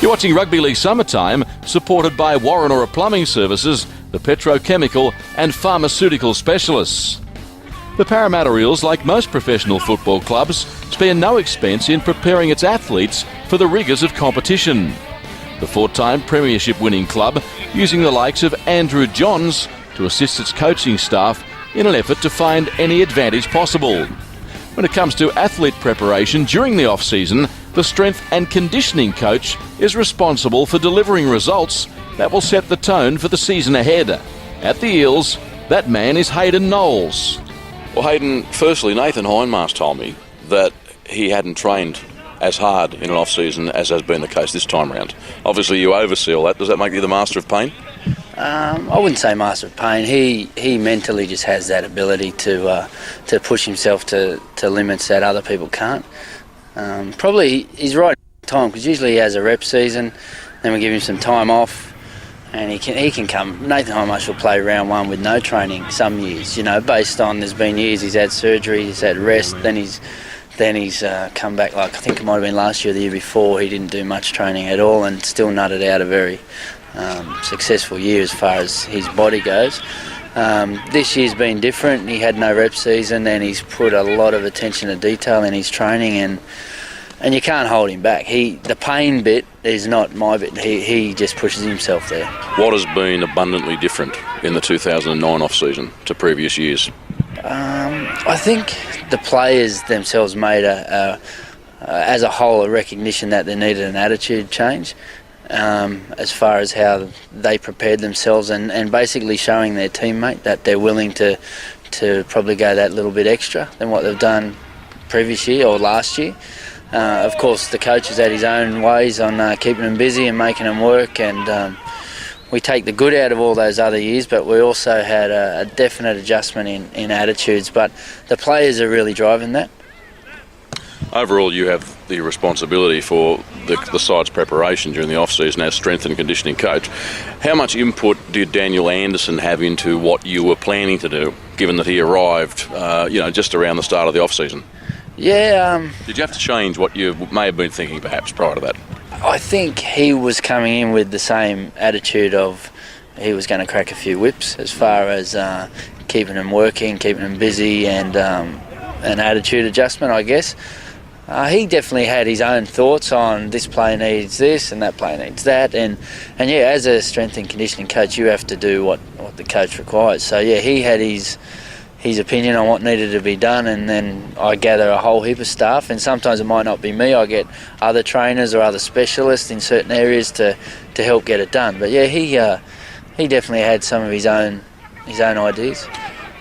You're watching Rugby League Summertime, supported by Warrenora Plumbing Services, the petrochemical and pharmaceutical specialists. The Parramatta Eels, like most professional football clubs, spare no expense in preparing its athletes for the rigours of competition. The four-time premiership-winning club using the likes of Andrew Johns to assist its coaching staff in an effort to find any advantage possible. When it comes to athlete preparation during the off-season, the strength and conditioning coach is responsible for delivering results that will set the tone for the season ahead. At the Eels, that man is Hayden Knowles. Well, Hayden, firstly, Nathan Hindmarsh told me that he hadn't trained as hard in an off-season as has been the case this time round. Obviously, you oversee all that. Does that make you the master of pain? I wouldn't say master of pain. He mentally just has that ability to push himself to limits that other people can't. Probably he's right in time, because usually he has a rep season, then we give him some time off, and he can come. Nathan Hindmarsh will play round one with no training some years, based on there's been years he's had surgery, he's had rest, then he's come back. Like I think it might have been last year or the year before, he didn't do much training at all and still nutted out a very successful year as far as his body goes. This year's been different. He had no rep season, and he's put a lot of attention to detail in his training, and you can't hold him back. The pain bit is not my bit. He just pushes himself there. What has been abundantly different in the 2009 off-season to previous years? I think the players themselves made as a whole a recognition that they needed an attitude change. As far as how they prepared themselves and basically showing their teammate that they're willing to probably go that little bit extra than what they've done previous year or last year. Of course, the coach has had his own ways on keeping them busy and making them work, and we take the good out of all those other years, but we also had a definite adjustment in attitudes, but the players are really driving that. Overall, you have the responsibility for the side's preparation during the off-season as strength and conditioning coach. How much input did Daniel Anderson have into what you were planning to do, given that he arrived, just around the start of the off-season? Yeah. Did you have to change what you may have been thinking perhaps prior to that? I think he was coming in with the same attitude of he was going to crack a few whips as far as keeping them working, keeping them busy, and an attitude adjustment, I guess. He definitely had his own thoughts on this player needs this and that player needs that, and as a strength and conditioning coach, you have to do what the coach requires. So he had his opinion on what needed to be done, and then I gather a whole heap of staff, and sometimes it might not be me. I get other trainers or other specialists in certain areas to help get it done. But he definitely had some of his own ideas.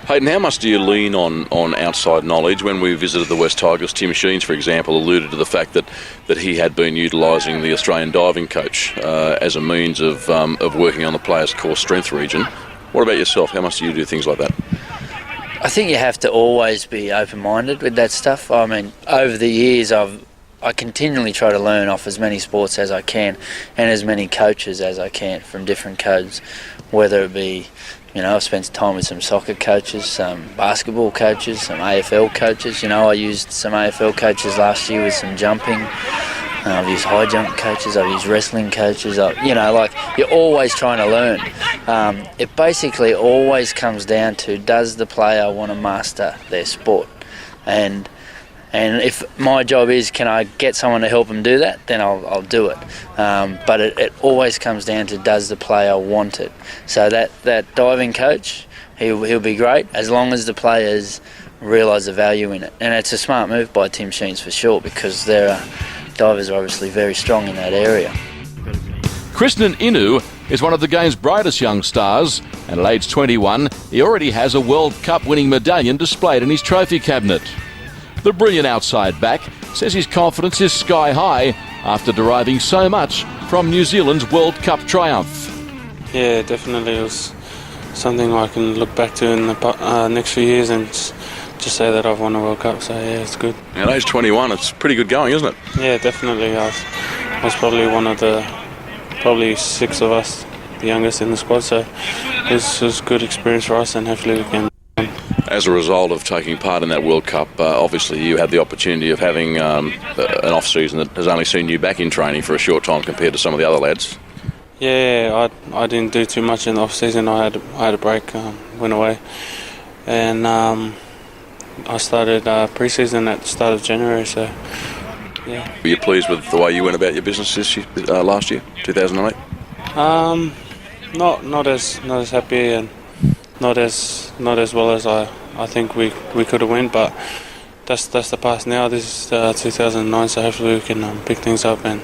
Hayden, how much do you lean on outside knowledge? When we visited the West Tigers, Tim Sheens, for example, alluded to the fact that he had been utilising the Australian diving coach as a means of working on the player's core strength region. What about yourself? How much do you do things like that? I think you have to always be open-minded with that stuff. I mean, over the years, I continually try to learn off as many sports as I can and as many coaches as I can from different codes, whether it be, I've spent time with some soccer coaches, some basketball coaches, some AFL coaches. I used some AFL coaches last year with some jumping. I've used high jump coaches, I've used wrestling coaches. You're always trying to learn. It basically always comes down to, does the player want to master their sport? And if my job is, can I get someone to help them do that, then I'll do it. But it always comes down to, does the player want it? So that diving coach, he'll be great as long as the players realise the value in it. And it's a smart move by Tim Sheens for sure, because divers are obviously very strong in that area. Krishnan Inu is one of the game's brightest young stars, and at age 21, he already has a World Cup winning medallion displayed in his trophy cabinet. The brilliant outside back says his confidence is sky high after deriving so much from New Zealand's World Cup triumph. Yeah, definitely. It was something I can look back to in the next few years and just say that I've won a World Cup, so yeah, it's good. At age 21, it's pretty good going, isn't it? Yeah, definitely. I was probably one of the 6 of us, the youngest in the squad, so it was a good experience for us, and hopefully we can As a result of taking part in that World Cup, obviously you had the opportunity of having an off-season that has only seen you back in training for a short time compared to some of the other lads. Yeah, I didn't do too much in the off-season. I had a break, went away, and I started pre-season at the start of January. So, yeah. Were you pleased with the way you went about your business last year, 2008? Not as happy and not as well as I think we could have went, but that's the past now. This is 2009, so hopefully we can pick things up and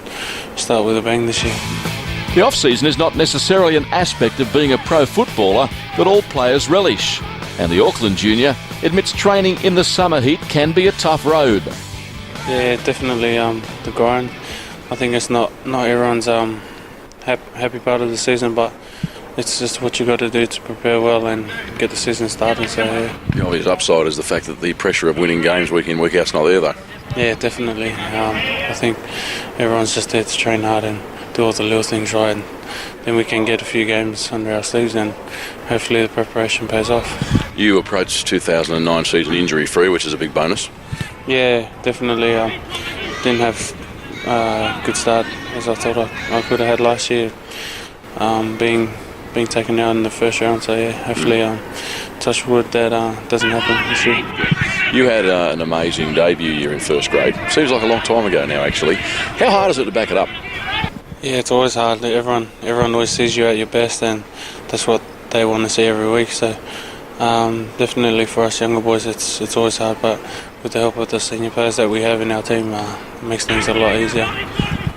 start with a bang this year. The off-season is not necessarily an aspect of being a pro footballer that all players relish, and the Auckland junior admits training in the summer heat can be a tough road. Yeah, definitely the grind. I think it's not everyone's happy part of the season, but it's just what you got to do to prepare well and get the season started. So yeah. The obvious upside is the fact that the pressure of winning games week in, week out's not there, though. Yeah, definitely. I think everyone's just there to train hard and do all the little things right, and then we can get a few games under our sleeves and hopefully the preparation pays off. You approached 2009 season injury-free, which is a big bonus. Yeah, definitely. Didn't have a good start as I thought I could have had last year, being taken out in the first round. So yeah, hopefully, touch wood, that doesn't happen this year. You had an amazing debut year in first grade. Seems like a long time ago now, actually. How hard is it to back it up? Yeah, it's always hard. Everyone always sees you at your best, and that's what they want to see every week. So definitely for us younger boys, it's always hard. But with the help of the senior players that we have in our team, it makes things a lot easier.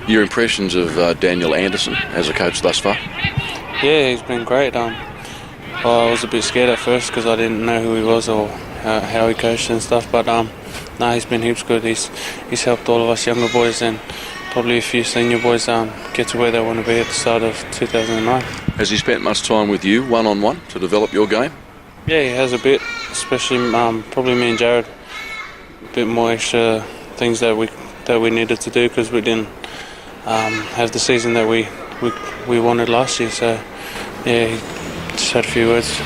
Your impressions of Daniel Anderson as a coach thus far? Yeah, he's been great. I was a bit scared at first because I didn't know who he was or how he coached and stuff. But no, he's been heaps good. He's helped all of us younger boys and probably a few senior boys get to where they want to be at the start of 2009. Has he spent much time with you one-on-one to develop your game? Yeah, he has a bit, especially probably me and Jared. A bit more extra things that we needed to do because we didn't have the season that we wanted last year. So yeah, he just had a few words.